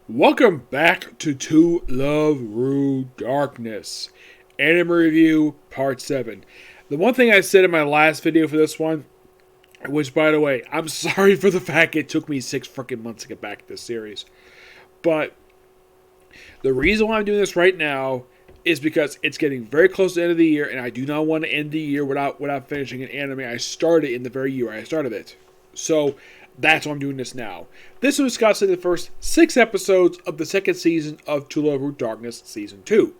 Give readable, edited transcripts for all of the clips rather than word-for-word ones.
Welcome back to Love Ru Darkness Anime Review Part 7. The one thing I said in my last video for this one, which by the way, I'm sorry for the fact it took me 6 freaking months to get back to this series. But the reason why I'm doing this right now is because it's getting very close to the end of the year and I do not want to end the year without finishing an anime I started in the very year I started it. So that's why I'm doing this now. This will discuss the first 6 episodes of the second season of To Love Ru Darkness Season 2,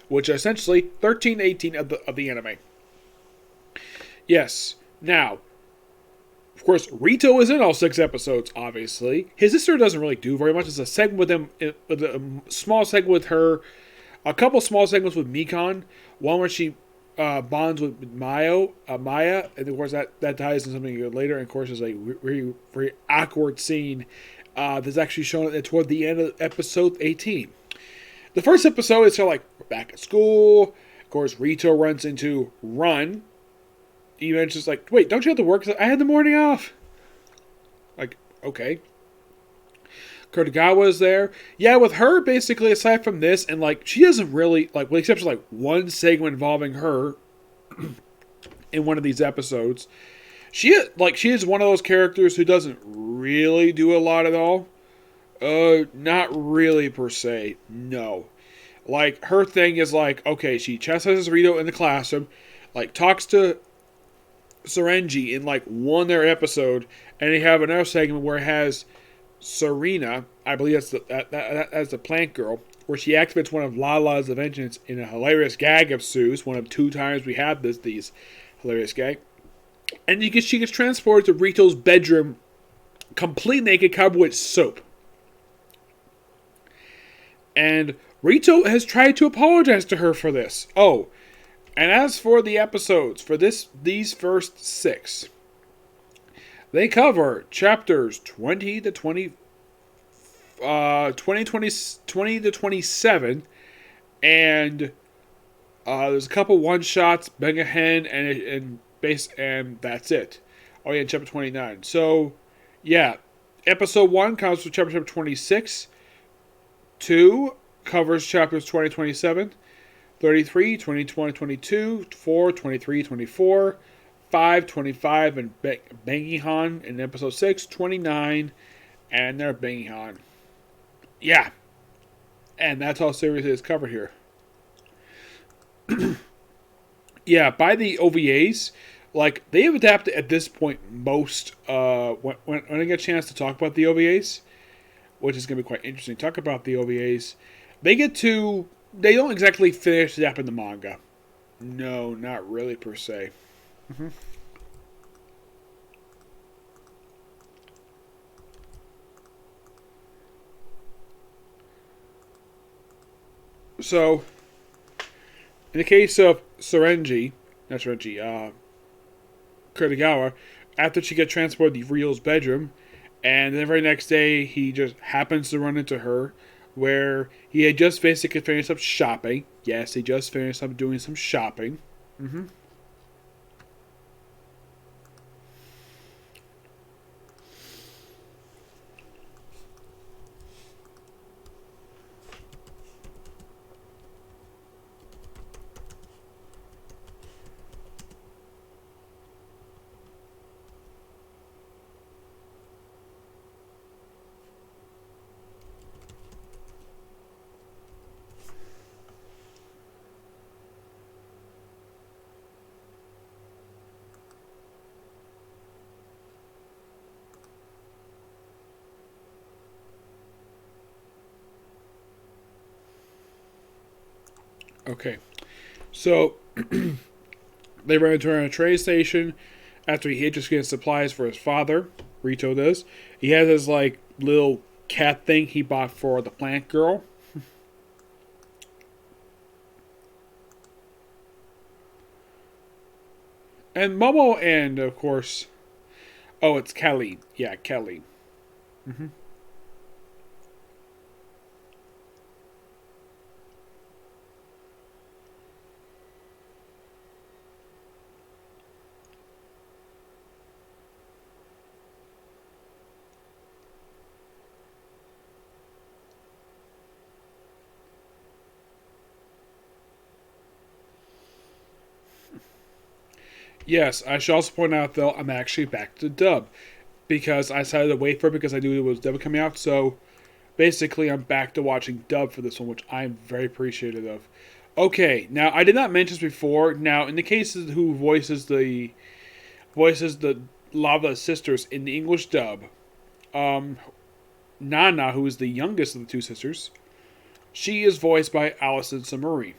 which are essentially 13 to 18 of the anime. Yes, now, of course, Rito is in all 6 episodes, obviously. His sister doesn't really do very much. It's a segment with him, a small segment with her, a couple small segments with Mikan, one where she bonds with Maya, and of course that ties in something later. And of course, there's a very, very awkward scene that's actually shown toward the end of episode 18. The first episode is sort of like we're back at school. Of course, Rito runs into Run. He mentions like, "Wait, don't you have to work? I had the morning off." Like, okay. Kurtagawa is there. Yeah, with her, basically, aside from this, and like, she doesn't really, like, with the exception of like one segment involving her in one of these episodes, she is one of those characters who doesn't really do a lot at all. Not really per se. No. Like, her thing is like, okay, she chastises Rito in the classroom, like, talks to Serenji in like one their episode, and they have another segment where it has Serena, I believe that's the plant girl, where she activates one of Lala's inventions in a hilarious gag of Sue's, one of 2 times we have these hilarious gag. And she gets transported to Rito's bedroom, complete naked, covered with soap. And Rito has tried to apologize to her for this. Oh, and as for the episodes, for these first 6, they cover chapters 20 to 20, 20 to 27, and there's a couple one-shots, Bang a Hen, and that's it. Oh yeah, chapter 29. So, yeah, episode 1 comes from chapter 26, 2 covers chapters 20 27, 33, 20, 20, 22, 4, 23, 24, 5, 25, and Bangihan in episode 6, 29, and they're Bangihan. Yeah. And that's how series is covered here. Yeah, by the OVAs, like, they have adapted at this point most, when I get a chance to talk about the OVAs, which is going to be quite interesting, talk about the OVAs, they don't exactly finish adapting the manga. No, not really per se. Mm-hmm. So, in the case of Kurtagawa, after she gets transported to Rio's bedroom, and then the very next day he just happens to run into her, where he had just basically finished up shopping. Yes, he just finished up doing some shopping. Mm-hmm. Okay, so they run into her at a train station after he just gets supplies for his father. Rito does. He has his like little cat thing he bought for the plant girl. And Momo, and of course, oh, it's Kelly. Yeah, Kelly. Mm-hmm. Yes, I should also point out, though, I'm actually back to dub. Because I decided to wait for it because I knew it was dub coming out. So, basically, I'm back to watching dub for this one, which I'm very appreciative of. Okay, now, I did not mention this before. Now, in the case of who voices the Lava sisters in the English dub, Nana, who is the youngest of the two sisters, she is voiced by Alison Samuri.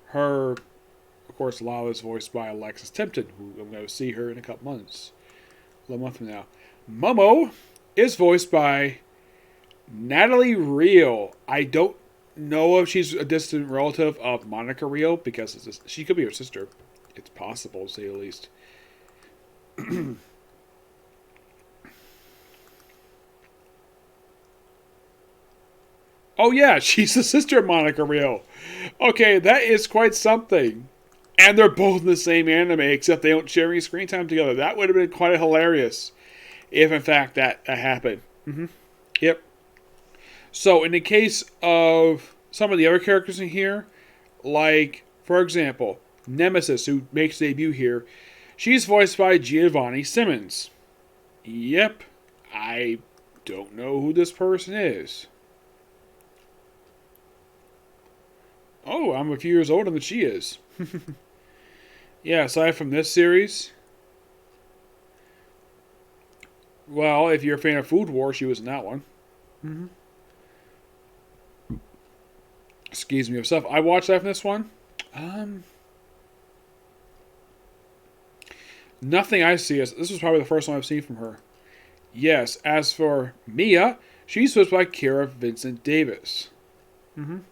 Her, of course, Lava is voiced by Alexis Tipton, who I'm going to see her in a couple months. A month from now. Momo is voiced by Natalie Riel. I don't know if she's a distant relative of Monica Riel because she could be her sister. It's possible, to say the least. Oh yeah, she's the sister of Monica Riel. Okay, that is quite something. And they're both in the same anime, except they don't share any screen time together. That would have been quite hilarious if, in fact, that happened. Yep. So, in the case of some of the other characters in here, like, for example, Nemesis, who makes debut here, she's voiced by Giovanni Simmons. Yep. I don't know who this person is. Oh, I'm a few years older than she is. Yeah, aside from this series, well, if you're a fan of Food Wars, she was in that one. Excuse me, of stuff I watched that from this one. Nothing I see. This was probably the first one I've seen from her. Yes, as for Mia, she's voiced by Kira Vincent Davis. And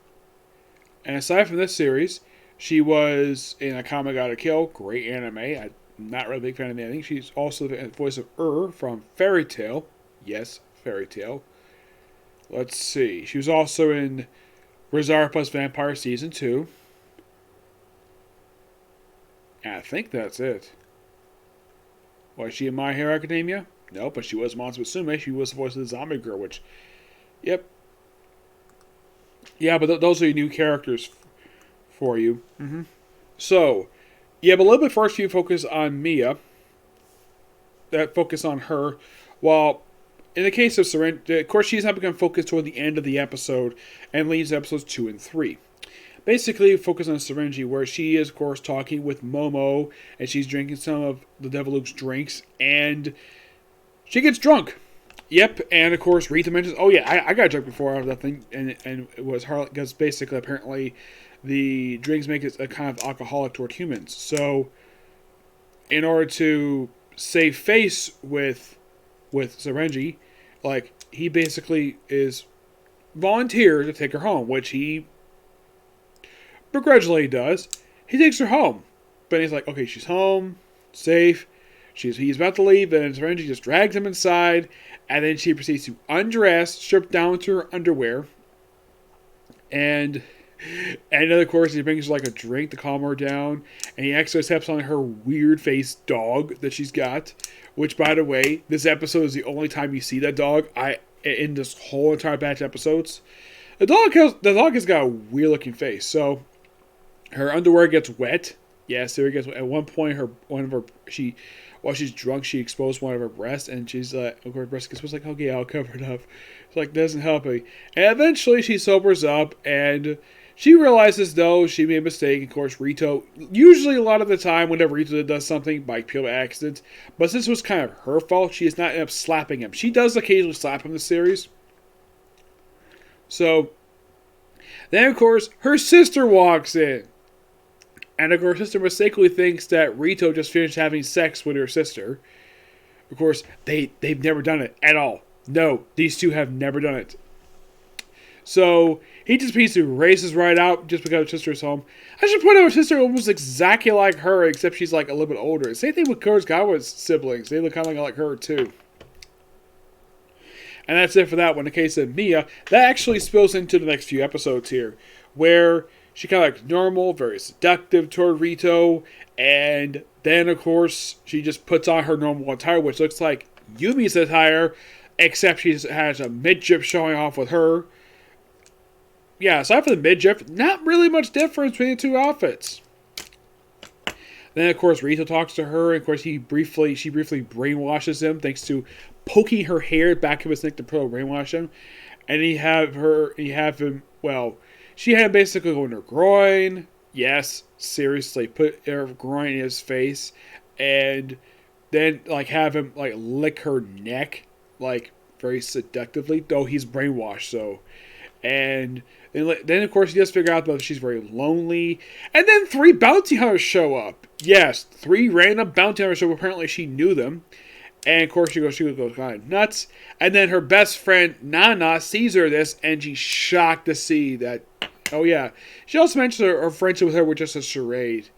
aside from this series, she was in Akame Gotta Kill, great anime. I'm not really a big fan of anything. She's also the voice of from Fairy Tail. Yes, Fairy Tail. Let's see. She was also in Rosario Plus Vampire Season 2. And I think that's it. Was she in My Hero Academia? No, but she was Monster Musume. She was the voice of the zombie girl, which... Yep. Yeah, but those are your new characters for you. So, yeah, but a little bit first few focus on Mia. That focus on her. While, in the case of Syringe, of course, she's not become focused toward the end of the episode and leads episodes 2 and 3. Basically, focus on Syringe, where she is, of course, talking with Momo, and she's drinking some of the Devil Luke's drinks, and she gets drunk. Yep, and of course, Rita mentions, oh yeah, I got drunk before out of that thing, and it was hard, because basically, apparently, the drinks make it a kind of alcoholic toward humans. So, in order to save face with Syringe, like, he basically is volunteered to take her home, which he begrudgingly does. He takes her home, but he's like, okay, she's home, safe. He's about to leave, and Syringe just drags him inside, and then she proceeds to undress, strip down to her underwear, and then, of course, he brings her like a drink to calm her down, and he actually steps on her weird-faced dog that she's got, which, by the way, this episode is the only time you see that dog in this whole entire batch of episodes. The dog has got a weird-looking face, so her underwear gets wet. Yes, there it gets wet. At one point, while she's drunk, she exposed one of her breasts, and she's like, her breast gets like, okay, I'll cover it up. It's like, doesn't help me. And eventually, she sobers up, and she realizes, though, she made a mistake. Of course, Rito, usually a lot of the time, whenever Rito does something by pure accident, but since it was kind of her fault, she does not end up slapping him. She does occasionally slap him in the series. So, then, of course, her sister walks in. And, of course, her sister mistakenly thinks that Rito just finished having sex with her sister. Of course, they've never done it at all. No, these two have never done it. So, he just proceeds to races right out just because her sister is home. I should point out her sister almost exactly like her, except she's like a little bit older. Same thing with Kurosawa's siblings. They look kind of like her, too. And that's it for that one. In the case of Mia, that actually spills into the next few episodes here, where she kind of like normal, very seductive toward Rito, and then, of course, she just puts on her normal attire, which looks like Yumi's attire, except she has a midriff showing off with her. Yeah, aside from the midriff, not really much difference between the two outfits. Then of course Rito talks to her, and of course she briefly brainwashes him thanks to poking her hair back of his neck to brainwash him. And you have him, well, she had him basically go in her groin. Yes, seriously, put her groin in his face, and then like have him like lick her neck, like very seductively, though he's brainwashed, so. And then of course he does figure out that she's very lonely. And then 3 bounty hunters show up. Yes, 3 random bounty hunters, so apparently she knew them. And of course she goes kind of nuts. And then her best friend Nana sees her this, and she's shocked to see that. Oh yeah, she also mentions her friendship with her was just a charade.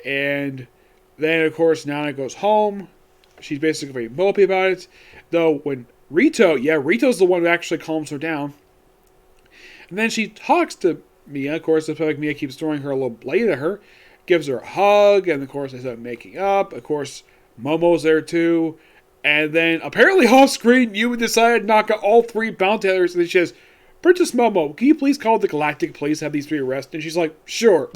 And then of course Nana goes home. She's basically very mopey about it. Though when Rito's the one who actually calms her down. And then she talks to Mia. Of course, like Mia keeps throwing her a little blade at her, gives her a hug, and of course they start making up. Of course, Momo's there too. And then apparently off screen, Yumi decided to knock out all 3 bounty hunters. And then she says, "Princess Momo, can you please call the Galactic Police to have these 3 arrested?" And she's like, "Sure."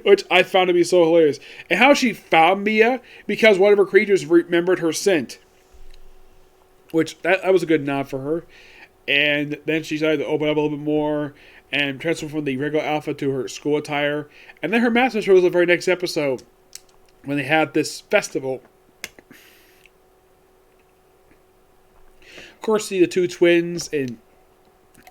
Which I found to be so hilarious. And how she found Mia, because one of her creatures remembered her scent. Which, that was a good nod for her. And then she decided to open up a little bit more and transfer from the regular outfit to her school attire. And then her master shows the very next episode when they had this festival. Of course, see the 2 twins in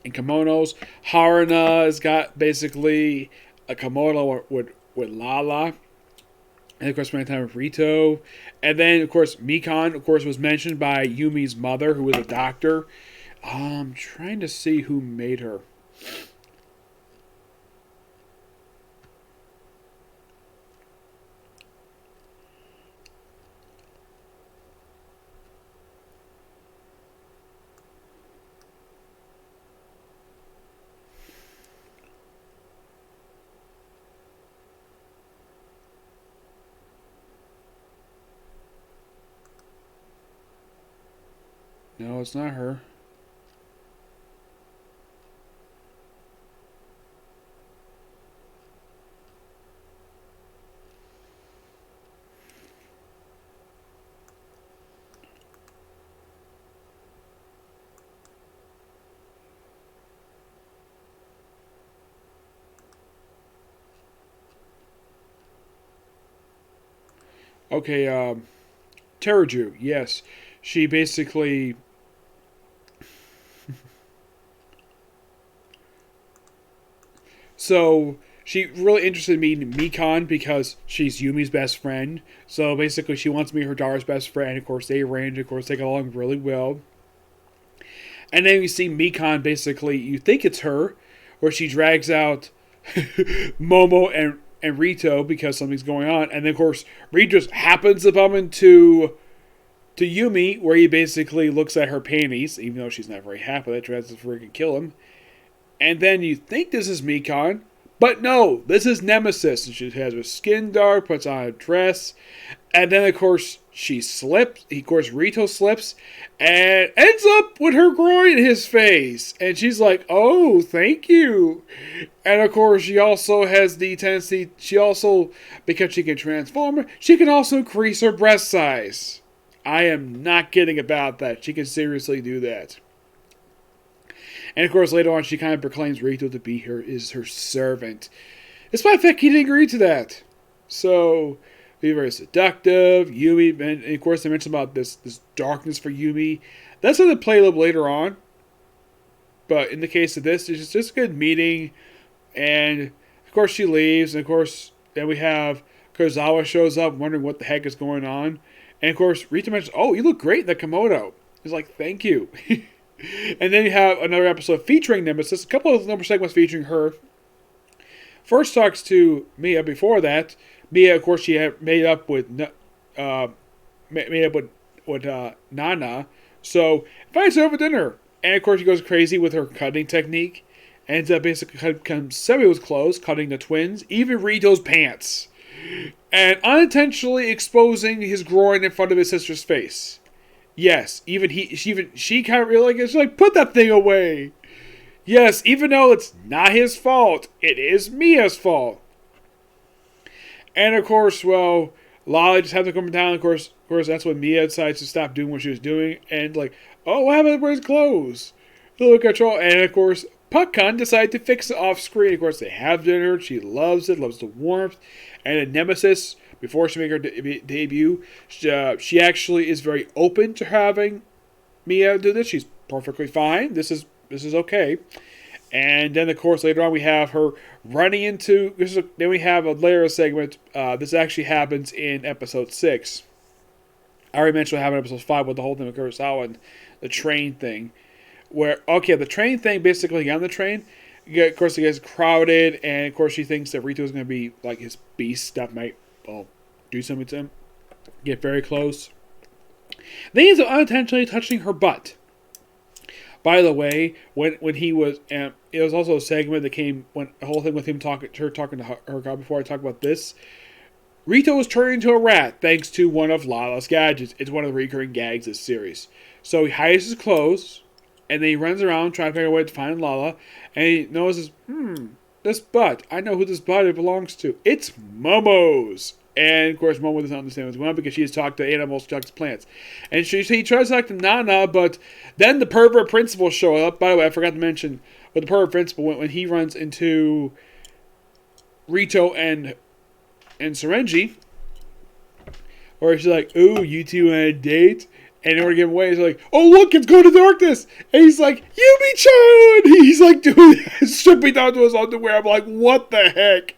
kimonos. Haruna has got basically a kimono with Lala. And of course, spending time with Rito. And then, of course, Mikan, of course, was mentioned by Yumi's mother, who was a doctor. I'm trying to see who made her. No, it's not her. Okay, Teraju, yes. She basically... So, she really interested in meeting Mikan because she's Yumi's best friend. So, basically, she wants to meet her daughter's best friend. Of course, they arrange. Of course, they get along really well. And then you see Mikan, basically, you think it's her, where she drags out Momo and Rito because something's going on. And then, of course, Rito just happens to bump into Yumi, where he basically looks at her panties, even though she's not very happy with it, tries to freaking kill him. And then you think this is Mikan, but no, this is Nemesis. And she has her skin dark, puts on a dress, and then of course she slips. Of course, Rito slips and ends up with her groin in his face. And she's like, "Oh, thank you." And of course, she also has the tendency. Because she can transform, she can also increase her breast size. I am not kidding about that. She can seriously do that. And of course, later on, she kind of proclaims Rito to be her servant. Despite the fact he didn't agree to that. So, be very seductive. Yumi, and of course, they mentioned about this darkness for Yumi. That's going to play a little later on. But in the case of this, it's just a good meeting. And of course, she leaves. And of course, then we have Kozawa shows up, wondering what the heck is going on. And of course, Rito mentions, "Oh, you look great in the kimono." He's like, "Thank you." And then you have another episode featuring Nemesis. A couple of number segments featuring her. First talks to Mia. Before that, Mia, of course, she had made up with Nana. So invites her over dinner, and of course, she goes crazy with her cutting technique. Ends up basically cutting Sebio's clothes, cutting the twins, even Rito's pants, and unintentionally exposing his groin in front of his sister's face. Yes, she kind of really gets like, "Put that thing away." Yes, even though it's not his fault, it is Mia's fault. And of course, well, Lala just had to come down. Of course, that's when Mia decides to stop doing what she was doing, and like, oh, what happened to everybody's clothes? Look control, and of course, Puckcon decided to fix it off screen. Of course, they have dinner. She loves it, loves the warmth, and a Nemesis. Before she made her debut, she actually is very open to having Mia do this. She's perfectly fine. This is okay. And then, of course, later on we have her running into. Then we have a later segment. This actually happens in episode 6. I already mentioned what happened in episode 5 with the whole thing with Kurosawa and the train thing. Where, okay, the train thing, basically on the train, of course, it gets crowded, and of course, she thinks that Rito is going to be like his beast that might, well, do something to him. Get very close. Then he's unintentionally touching her butt. By the way, when he was, it was also a segment that came when the whole thing with him talking to her God. Before I talk about this, Rito was turning into a rat thanks to one of Lala's gadgets. It's one of the recurring gags of this series. So he hides his clothes, and then he runs around trying to figure out a way to find Lala, and he notices, this butt. I know who this butt belongs to. It's Momo's. And, of course, Momo doesn't understand what's going on because she has talked to animals, she talks to plants. And he tries to talk to Nana, but then the pervert principal show up. By the way, I forgot to mention, with the pervert principal, when he runs into Rito and Serenji, where she's like, ooh, you two on a date? And in order to give away, he's like, oh, look, it's going to darkness. And he's like, Yumi-chan! He's like, dude, stripping down to his underwear. I'm like, what the heck?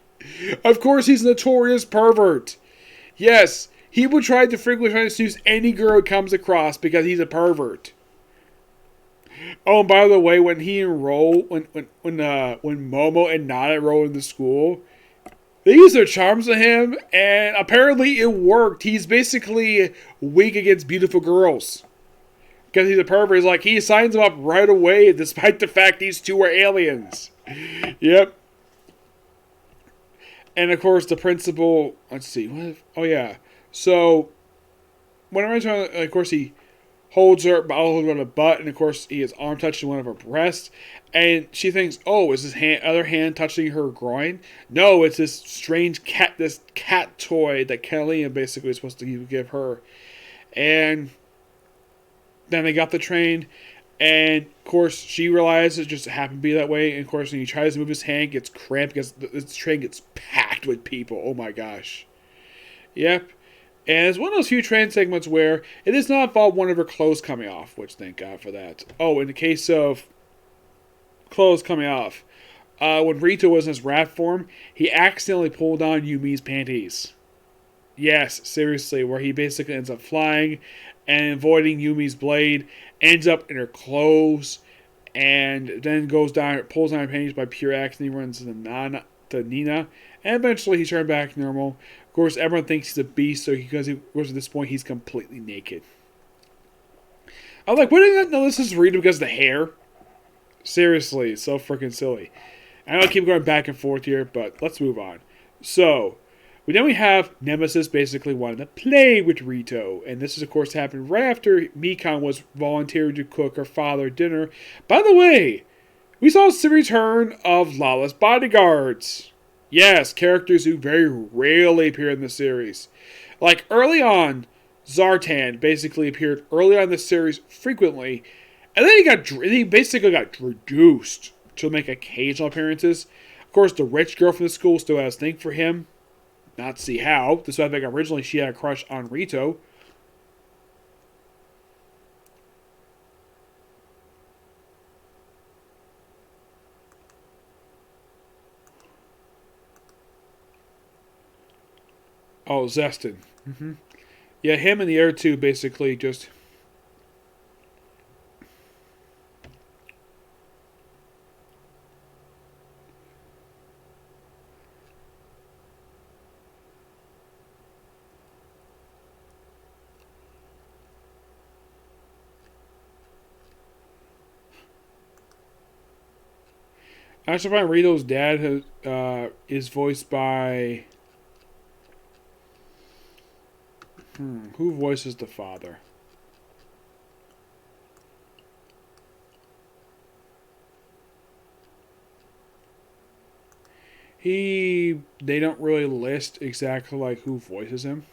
Of course, he's a notorious pervert. Yes, he would try to frequently try to seduce any girl he comes across because he's a pervert. Oh, and by the way, when he enrolled, when Momo and Nana enrolled in the school, they used their charms on him, and apparently it worked. He's basically weak against beautiful girls because he's a pervert. He's like, he signs them up right away, despite the fact these two are aliens. Yep. And of course, the principal. Let's see. Oh yeah. So, whenever of course he holds her on the butt, and of course he has arm touching one of her breasts, and she thinks, "Oh, is his other hand touching her groin?" No, it's this strange cat toy that Catalina basically is supposed to give her. And then they got the train. And, of course, she realizes it just happened to be that way. And, of course, when he tries to move his hand, it gets cramped because this train gets packed with people. Oh, my gosh. Yep. And it's one of those few train segments where it does not involve one of her clothes coming off, which thank God for that. Oh, in the case of clothes coming off, when Rito was in his rat form, he accidentally pulled on Yumi's panties. Yes, seriously, where he basically ends up flying and avoiding Yumi's blade, ends up in her clothes, and then goes down, pulls on her panties by pure accident. He runs to Nina, and eventually he's turned back normal. Of course, everyone thinks he's a beast, so because at this point he's completely naked. I'm like, why did I not know this is Rito because of the hair? Seriously, it's so freaking silly. I know I keep going back and forth here, but let's move on. So, then we have Nemesis basically wanting to play with Rito. And this is, of course, happened right after Mikan was volunteering to cook her father dinner. By the way, we saw the return of Lala's bodyguards. Yes, characters who very rarely appear in the series. Like, early on, Zartan basically appeared early on in the series frequently. And then he basically got reduced to make occasional appearances. Of course, the rich girl from the school still has a thing for him. Not see how. This is why I think originally she had a crush on Rito. Oh, Zestin. Yeah, him and the other two basically just... I should find Rito's dad is voiced by... Who voices the father? They don't really list exactly like who voices him.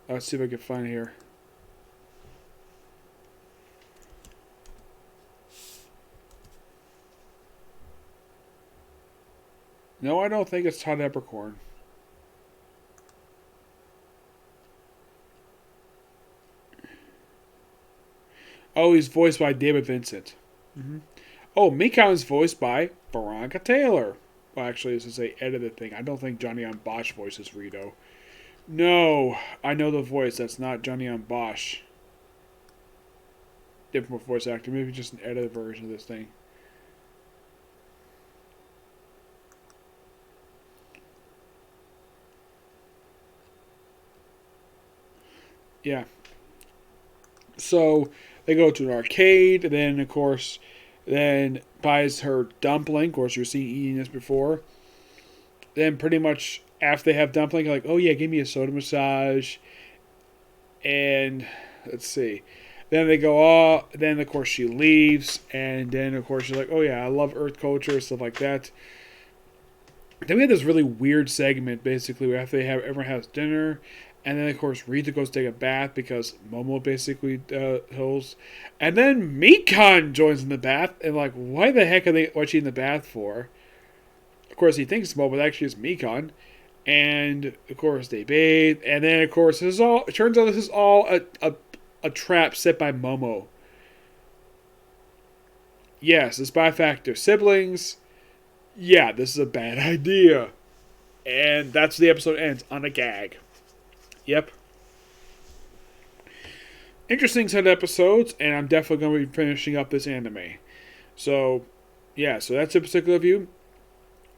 Let's see if I can find it here. No, I don't think it's Todd Eppercorn. Oh, he's voiced by David Vincent. Mm-hmm. Oh, Mikon is voiced by Veronica Taylor. Well, actually, this is a edited thing. I don't think Johnny on Bosch voices Rito. No, I know the voice. That's not Johnny on Bosch. Different voice actor. Maybe just an edited version of this thing. Yeah. So they go to an arcade, and then of course, then buys her dumpling. Of course, you've seen eating this before. Then pretty much after they have dumpling, like, oh yeah, give me a soda massage. And let's see. Then they go off. Then of course she leaves, and then of course she's like, oh yeah, I love Earth culture, stuff like that. Then we have this really weird segment, basically, where after everyone has dinner, and then of course Rita goes to take a bath because Momo basically hills, and then Mikon joins in the bath, and like, why the heck are they? What's she in the bath for? Of course, he thinks it's Momo, but actually it's Mikon, and of course they bathe, and then of course this is all. It turns out this is all a trap set by Momo. Yes, the Spy Factor siblings. Yeah, this is a bad idea. And that's the episode ends on a gag. Yep. Interesting set of episodes, and I'm definitely going to be finishing up this anime. So, yeah, so that's a particular review.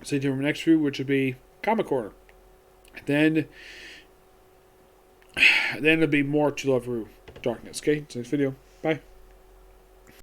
Stay tuned for the next review, which would be Comic Corner. Then it'll be more To Love Ru Darkness. Okay, so next video. Bye.